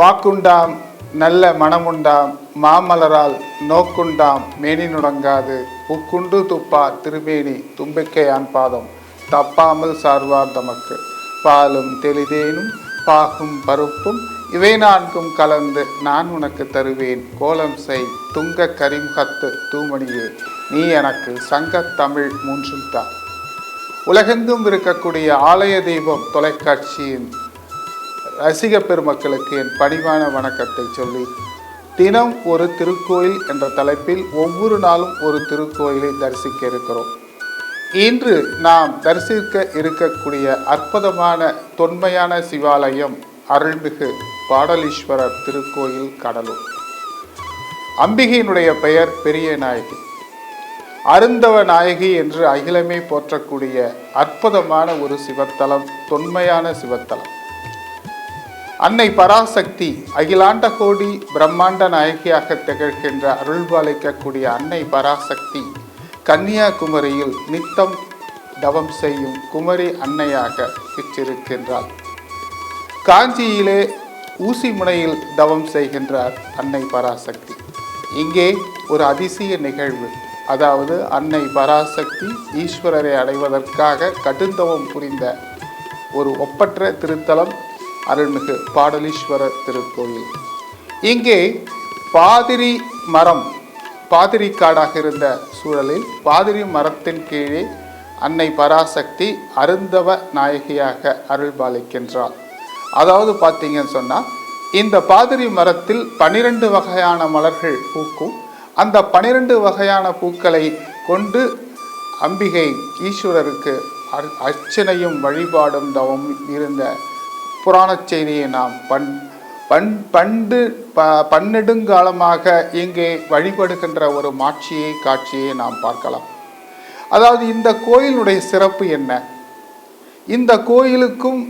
வாக்குண்டாம் நல்ல மனமுண்டாம் மாமலரால் நோக்குண்டாம் மேனி நுடங்காது உக்குண்டு துப்பா திருமேனி தும்பிக்கையான் பாதம் தப்பாமல் சார்வார் தமக்கு பாலும் தெளிதேனும் பாகும் பருப்பும் இவை நான்கும் கலந்து நான் உனக்கு தருவேன் கோலம் செய் துங்க கரிமுகத்து தூமணியே நீ எனக்கு சங்கத் தமிழ் மூன்றும் தான். உலகெங்கும் இருக்கக்கூடிய ஆலய தெய்வம் தொலைக்காட்சியின் ரசிக பெருமக்களுக்கு என் பணிவான வணக்கத்தை சொல்லி, தினம் ஒரு திருக்கோயில் என்ற தலைப்பில் ஒவ்வொரு நாளும் ஒரு திருக்கோயிலை தரிசிக்க இருக்கிறோம். இன்று நாம் தரிசிக்க இருக்கக்கூடிய அற்புதமான தொன்மையான சிவாலயம் அருள்மிகு பாடலீஸ்வரர் திருக்கோயில், கடலூர். அம்பிகையினுடைய பெயர் பெரிய நாயகி, அருந்தவ நாயகி என்று அகிலமே போற்றக்கூடிய அற்புதமான ஒரு சிவத்தலம், தொன்மையான சிவத்தலம். அன்னை பராசக்தி அகிலாண்ட கோடி பிரம்மாண்ட நாயகியாக திகழ்கின்ற அருள்பாலிக்கக்கூடிய அன்னை பராசக்தி கன்னியாகுமரியில் நித்தம் தவம் செய்யும் குமரி அன்னையாக பெற்றிருக்கின்றார். காஞ்சியிலே ஊசி முனையில் தவம் செய்கின்றார் அன்னை பராசக்தி. இங்கே ஒரு அதிசய நிகழ்வு, அதாவது அன்னை பராசக்தி ஈஸ்வரரை அடைவதற்காக கடுந்தவம் புரிந்த ஒரு ஒப்பற்ற திருத்தலம் அருள்மிகு பாடலீஸ்வரர் திருக்கோயில். இங்கே பாதிரி மரம், பாதிரி காடாக இருந்த சூழலில் பாதிரி மரத்தின் கீழே அன்னை பராசக்தி அருந்தவ நாயகியாக அருள்பாலிக்கின்றார். அதாவது பார்த்தீங்கன்னு சொன்னால், இந்த பாதிரி மரத்தில் 12 வகையான மலர்கள் பூக்கும். அந்த 12 வகையான பூக்களை கொண்டு அம்பிகை ஈஸ்வரருக்கு அர்ச்சனையும் வழிபாடும் தவம் இருந்த புராண செய்தியை நாம் பன்னெடுங்காலமாக இங்கே வழிபடுகின்ற ஒரு காட்சியை நாம் பார்க்கலாம். அதாவது இந்த கோயிலுடைய சிறப்பு என்ன, இந்த கோயிலுக்கும்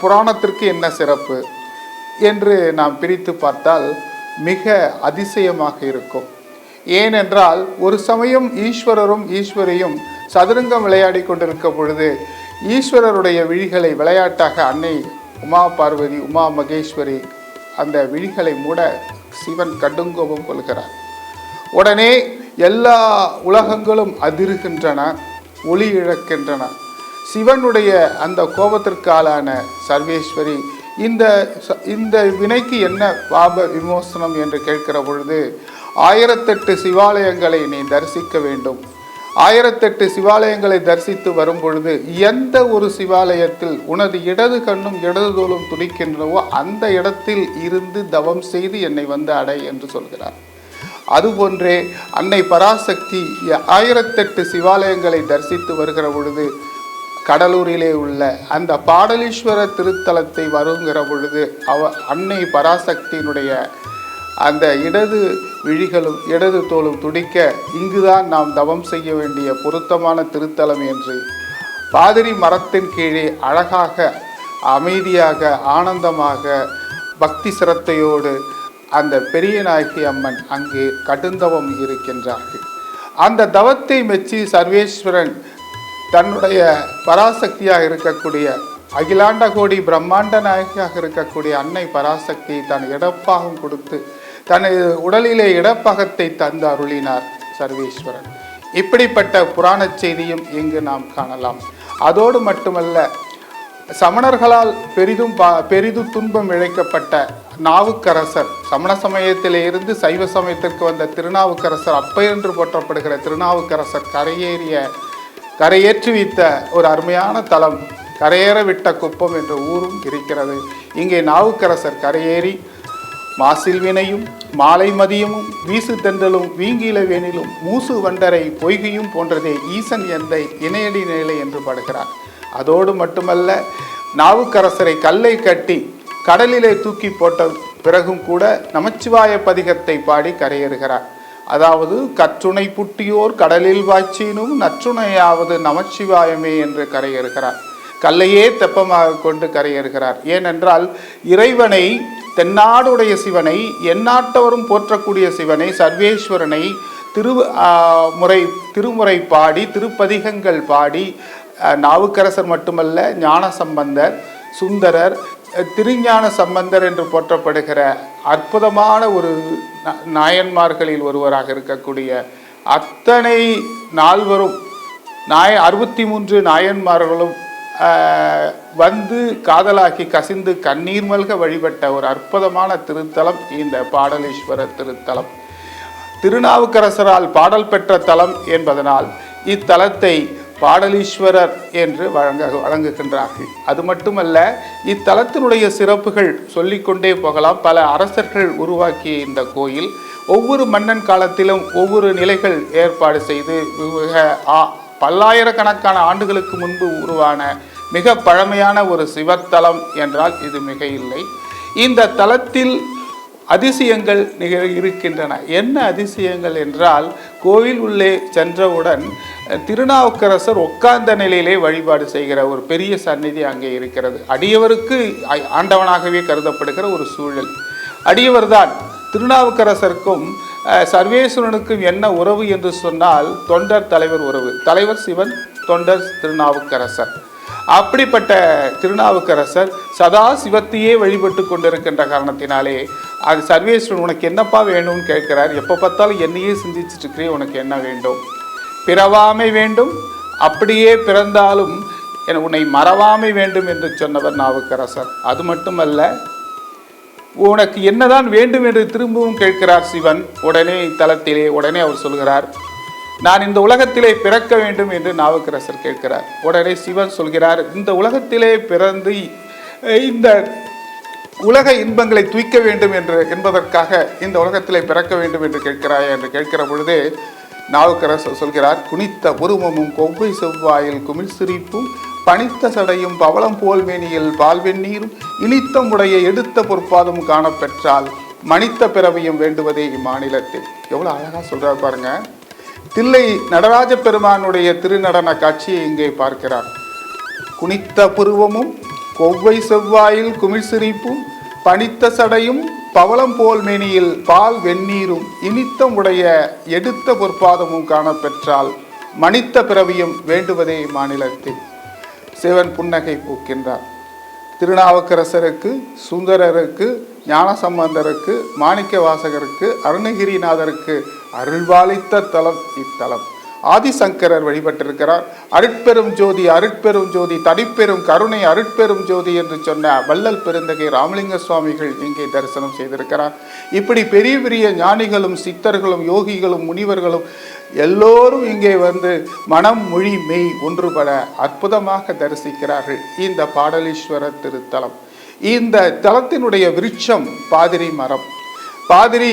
புராணத்திற்கு என்ன சிறப்பு என்று நாம் பிரித்து பார்த்தால் மிக அதிசயமாக இருக்கும். ஏனென்றால் ஒரு சமயம் ஈஸ்வரரும் ஈஸ்வரியும் சதுரங்கம் விளையாடி கொண்டிருக்க பொழுது ஈஸ்வரருடைய விழிகளை விளையாட்டாக அன்னை உமா பார்வதி, உமா மகேஸ்வரி அந்த விழிகளை மூட சிவன் கடுங்கோபம் கொள்கிறார். உடனே எல்லா உலகங்களும் அதிர்கின்றன, ஒளி இழக்கின்றன. சிவனுடைய அந்த கோபத்திற்காலான சர்வேஸ்வரி இந்த வினைக்கு என்ன பாப விமோசனம் என்று கேட்கிற பொழுது 1008 சிவாலயங்களை நீ தரிசிக்க வேண்டும். 1008 சிவாலயங்களை தரிசித்து வரும் பொழுது எந்த ஒரு சிவாலயத்தில் உனது இடது கண்ணும் இடது தோளும் துடிக்கின்றனவோ அந்த இடத்தில் இருந்து தவம் செய்து என்னை வந்து அடை என்று சொல்கிறார். அதுபோன்றே அன்னை பராசக்தி 1008 சிவாலயங்களை தரிசித்து வருகிற பொழுது கடலூரிலே உள்ள அந்த பாடலீஸ்வரர் திருத்தலத்தை வருகிற பொழுது அன்னை பராசக்தியினுடைய அந்த இடது விழிகளும் இடது தோளும் துடிக்க, இங்குதான் நாம் தவம் செய்ய வேண்டிய பொருத்தமான திருத்தலம் என்று பாதிரி மரத்தின் கீழே அழகாக, அமைதியாக, ஆனந்தமாக, பக்தி சிரத்தையோடு அந்த பெரிய நாயகி அம்மன் அங்கே கடுந்தவம் இருக்கின்றார்கள். அந்த தவத்தை மெச்சி சர்வேஸ்வரன் தன்னுடைய பராசக்தியாக இருக்கக்கூடிய அகிலாண்ட கோடி பிரம்மாண்ட நாயகியாக இருக்கக்கூடிய அன்னை பராசக்தி தன் இடப்பாகம் கொடுத்து தனது உடலிலே இடப்பகத்தை தந்து அருளினார் சர்வேஸ்வரன். இப்படிப்பட்ட புராண செய்தியும் இங்கு நாம் காணலாம். அதோடு மட்டுமல்ல, சமணர்களால் பெரிதும் துன்பம் இழைக்கப்பட்ட நாவுக்கரசர், சமண சமயத்திலே இருந்து சைவ சமயத்திற்கு வந்த திருநாவுக்கரசர், அப்பையென்று போற்றப்படுகிற திருநாவுக்கரசர் கரையேற்றி வைத்த ஒரு அருமையான தலம் கரையேற விட்ட குப்பம் என்ற ஊரும் இருக்கிறது. இங்கே நாவுக்கரசர் கரையேறி மாசில் வினையும் மாலை மதியமும் வீசு தென்றலும் வீங்கில வேனிலும் மூசு வண்டரை பொய்கையும் போன்றதே ஈசன் எந்தை இணையடி நிலை என்று பாடுகிறார். அதோடு மட்டுமல்ல, நாவுக்கரசரை கல்லை கட்டி கடலிலே தூக்கி போட்ட பிறகும் கூட நமச்சிவாய பதிகத்தை பாடி கரையேறுகிறார். அதாவது கற்றுணை புட்டியோர் கடலில் வாய்ச்சினும் நற்றுணையாவது நமச்சிவாயமே என்று கரையேறுகிறார். கல்லையே தெப்பமாக கொண்டு கரையேறுகிறார். ஏனென்றால் இறைவனை, தென்னாடுடைய சிவனை, எந்நாட்டவரும் போற்றக்கூடிய சிவனை, சர்வேஸ்வரனை திருமுறை பாடி, திருப்பதிகங்கள் பாடி நாவுக்கரசர் மட்டுமல்ல, ஞானசம்பந்தர், சுந்தரர், திருஞான சம்பந்தர் என்று போற்றப்படுகிற அற்புதமான ஒரு நாயன்மார்களில் ஒருவராக இருக்கக்கூடிய அத்தனை நால்வரும் 63 நாயன்மார்களும் வந்து காதலாக்கி கசிந்து கண்ணீர் மல்க வழிபட்ட ஒரு அற்புதமான திருத்தலம் இந்த பாடலீஸ்வரர் திருத்தலம். திருநாவுக்கரசரால் பாடல் பெற்ற தலம் என்பதனால் இத்தலத்தை பாடலீஸ்வரர் என்று வழங்குகின்றார்கள். அது மட்டுமல்ல, இத்தலத்தினுடைய சிறப்புகள் சொல்லிக்கொண்டே போகலாம். பல அரசர்கள் உருவாக்கிய இந்த கோயில் ஒவ்வொரு மன்னன் காலத்திலும் ஒவ்வொரு நிலைகள் ஏற்பாடு செய்து பல்லாயிரக்கணக்கான ஆண்டுகளுக்கு முன்பு உருவான மிக பழமையான ஒரு சிவத்தலம் என்றால் இது மிக இல்லை. இந்த தலத்தில் அதிசயங்கள் இருக்கின்றன. என்ன அதிசயங்கள் என்றால், கோவில் உள்ளே சென்றவுடன் திருநாவுக்கரசர் உட்கார்ந்த நிலையிலே வழிபாடு செய்கிற ஒரு பெரிய சந்நிதி அங்கே இருக்கிறது. அடியவருக்கு ஆண்டவனாகவே கருதப்படுகிற ஒரு சூழல். அடியவர்தான். திருநாவுக்கரசருக்கும் சர்வேஸ்வரனுக்கும் என்ன உறவு என்று சொன்னால், தொண்டர் தலைவர் உறவு. தலைவர் சிவன், தொண்டர் திருநாவுக்கரசர். அப்படிப்பட்ட திருநாவுக்கரசர் சதா சிவத்தையே வழிபட்டு கொண்டிருக்கின்ற காரணத்தினாலே அது சர்வேஸ்வரன் உனக்கு என்னப்பா வேணும்னு கேட்கிறார். எப்போ பார்த்தாலும் என்னையே சிந்திச்சுட்டு இருக்கிறே, உனக்கு என்ன வேண்டும்? பிறவாமை வேண்டும், அப்படியே பிறந்தாலும் உன்னை மறவாமை வேண்டும் என்று சொன்னவர் நாவுக்கரசர். அது மட்டுமல்ல, உனக்கு என்னதான் வேண்டும் என்று திரும்பவும் கேட்கிறார் சிவன். உடனே இத்தலத்திலே அவர் சொல்கிறார், நான் இந்த உலகத்திலே பிறக்க வேண்டும் என்று நாவுக்கரசர் கேட்கிறார். உடனே சிவன் சொல்கிறார், இந்த உலகத்திலே பிறந்து இந்த உலக இன்பங்களை தூய்க்க வேண்டும் என்பதற்காக இந்த உலகத்திலே பிறக்க வேண்டும் என்று கேட்கிறாய் என்று கேட்கிற பொழுது நாவுக்கரசர் சொல்கிறார், குனித்த உருவமும் கொவ்வை செவ்வாயில் குமிழ் சிரிப்பும் பனித்த சடையும் பவளம் போல் மேனியில் பால்வெந்நீரும் இனித்தம் உடைய எடுத்த பொற்பாதமும் காணப்பெற்றால் மனித்த பிறவையும் வேண்டுவதே இம்மாநிலத்தில். எவ்வளோ அழகாக சொல்றார் பாருங்க. தில்லை நடராஜ பெருமானுடைய திருநடன காட்சியை இங்கே பார்க்கிறார். குனித்த புருவமும் கொவ்வை செவ்வாயில் குமிழ் சிரிப்பும் பனித்த சடையும் பவளம் போல் மேனியில் பால் வெந்நீரும் இனித்தம் உடைய எடுத்த பொற்பாதமும் காணப்பெற்றால் மனித்த பிறவியும் வேண்டுவதே இம்மாநிலத்தில். சிவன் புன்னகை பூக்கின்றார். திருநாவுக்கரசருக்கு, சுந்தரருக்கு, ஞானசம்பந்தருக்கு, மாணிக்க வாசகருக்கு, அருணகிரிநாதருக்கு அருள்வாளித்த தலம் இத்தலம். ஆதிசங்கரர் வழிபட்டிருக்கிறார். அருட்பெரும் ஜோதி, அருட்பெரும் ஜோதி, தனிப்பெரும் கருணை அருட்பெரும் ஜோதி என்று சொன்ன வள்ளல் பெருந்தகை ராமலிங்க சுவாமிகள் இங்கே தரிசனம் செய்திருக்கிறார். இப்படி பெரிய பெரிய ஞானிகளும் சித்தர்களும் யோகிகளும் முனிவர்களும் எல்லோரும் இங்கே வந்து மனம் மொழி மெய் ஒன்றுபட அற்புதமாக தரிசிக்கிறார்கள் இந்த பாடலீஸ்வரர் திருத்தலம். இந்த தலத்தினுடைய விருட்சம் பாதிரி மரம். பாதிரி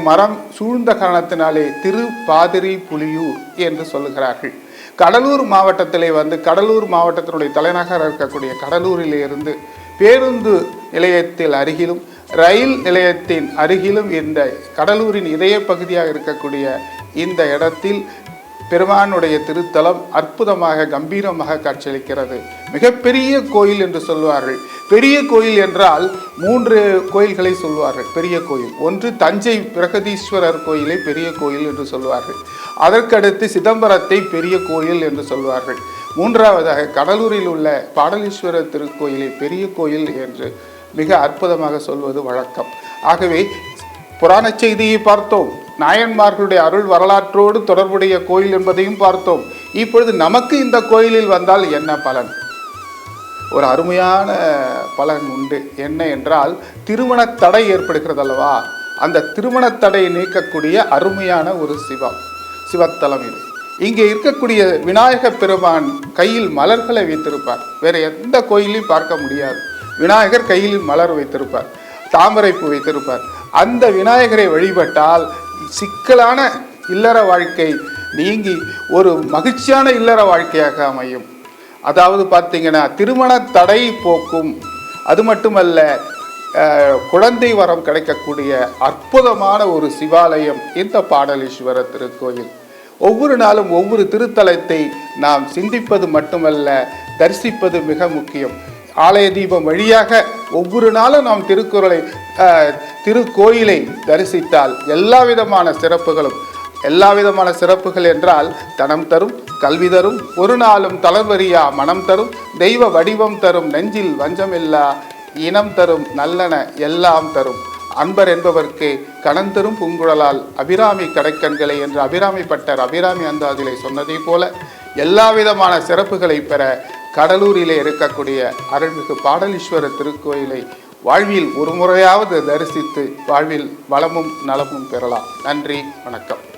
மரம் சூழ்ந்த காரணத்தினாலே திரு பாதிரி புலியூர் என்று சொல்லுகிறார்கள். கடலூர் மாவட்டத்திலே கடலூர் மாவட்டத்தினுடைய தலைநகராக இருக்கக்கூடிய கடலூரிலே இருந்து பேருந்து நிலையத்தில் அருகிலும் ரயில் நிலையத்தின் அருகிலும் இந்த கடலூரின் இதய பகுதியாக இருக்கக்கூடிய இந்த இடத்தில் பெருமானுடைய திருத்தலம் அற்புதமாக கம்பீரமாக காட்சியளிக்கிறது. மிகப்பெரிய கோயில் என்று சொல்வார்கள். பெரிய கோயில் என்றால் 3 கோயில்களை சொல்வார்கள். பெரிய கோயில் ஒன்று தஞ்சை பிரகதீஸ்வரர் கோயிலை பெரிய கோயில் என்று சொல்வார்கள். அதற்கடுத்து சிதம்பரத்தை பெரிய கோயில் என்று சொல்வார்கள். மூன்றாவதாக கடலூரில் உள்ள பாடலீஸ்வரர் திருக்கோயிலை பெரிய கோயில் என்று மிக அற்புதமாக சொல்வது வழக்கம். ஆகவே புராண செய்தியை பார்த்தோம், நாயன்மார்களுடைய அருள் வரலாற்றோடு தொடர்புடைய கோயில் என்பதையும் பார்த்தோம். இப்பொழுது நமக்கு இந்த கோயிலில் வந்தால் என்ன பலன்? ஒரு அருமையான பலன் உண்டு. என்ன என்றால், திருமண தடை ஏற்படுகிறது அல்லவா, அந்த திருமண தடையை நீக்கக்கூடிய அருமையான ஒரு சிவத்தலம் இது. இங்கே இருக்கக்கூடிய விநாயக பெருமான் கையில் மலர்களை வைத்திருப்பார். வேறு எந்த கோயிலையும் பார்க்க முடியாது. விநாயகர் கையில் மலர் வைத்திருப்பார், தாமரை பூ வைத்திருப்பார். அந்த விநாயகரை வழிபட்டால் சிக்கலான இல்லற வாழ்க்கை நீங்கி ஒரு மகிழ்ச்சியான இல்லற வாழ்க்கையாக அமையும். அதாவது பார்த்தீங்கன்னா, திருமண தடை போக்கும். அது மட்டுமல்ல, குழந்தை வரம் கிடைக்கக்கூடிய அற்புதமான ஒரு சிவாலயம் இந்த பாடலீஸ்வரர் திருக்கோயில். ஒவ்வொரு நாளும் ஒவ்வொரு திருத்தலத்தை நாம் சிந்திப்பது மட்டுமல்ல, தரிசிப்பது மிக முக்கியம். ஆலய தீபம் வழியாக ஒவ்வொரு நாளும் நாம் திருக்கோயிலை தரிசித்தால் எல்லா விதமான சிறப்புகள் என்றால் தனம் தரும், கல்வி தரும், ஒரு நாளும் தளர்வரியா மனம் தரும், தெய்வ வடிவம் தரும், நெஞ்சில் வஞ்சமில்லா இனம் தரும் நல்லன எல்லாம் தரும் அன்பர் என்பவர்க்கு கணம் தரும் பூங்குழலால் அபிராமி கடைக்கண்களை என்று அபிராமி பட்டர் அபிராமி அந்தாதிலே சொன்னதை போல எல்லா விதமான சிறப்புகளை பெற கடலூரிலே இருக்கக்கூடிய அருள்மிகு பாடலீஸ்வரர் திருக்கோயிலை வாழ்வில் ஒரு முறையாவது தரிசித்து வாழ்வில் வளமும் நலமும் பெறலாம். நன்றி, வணக்கம்.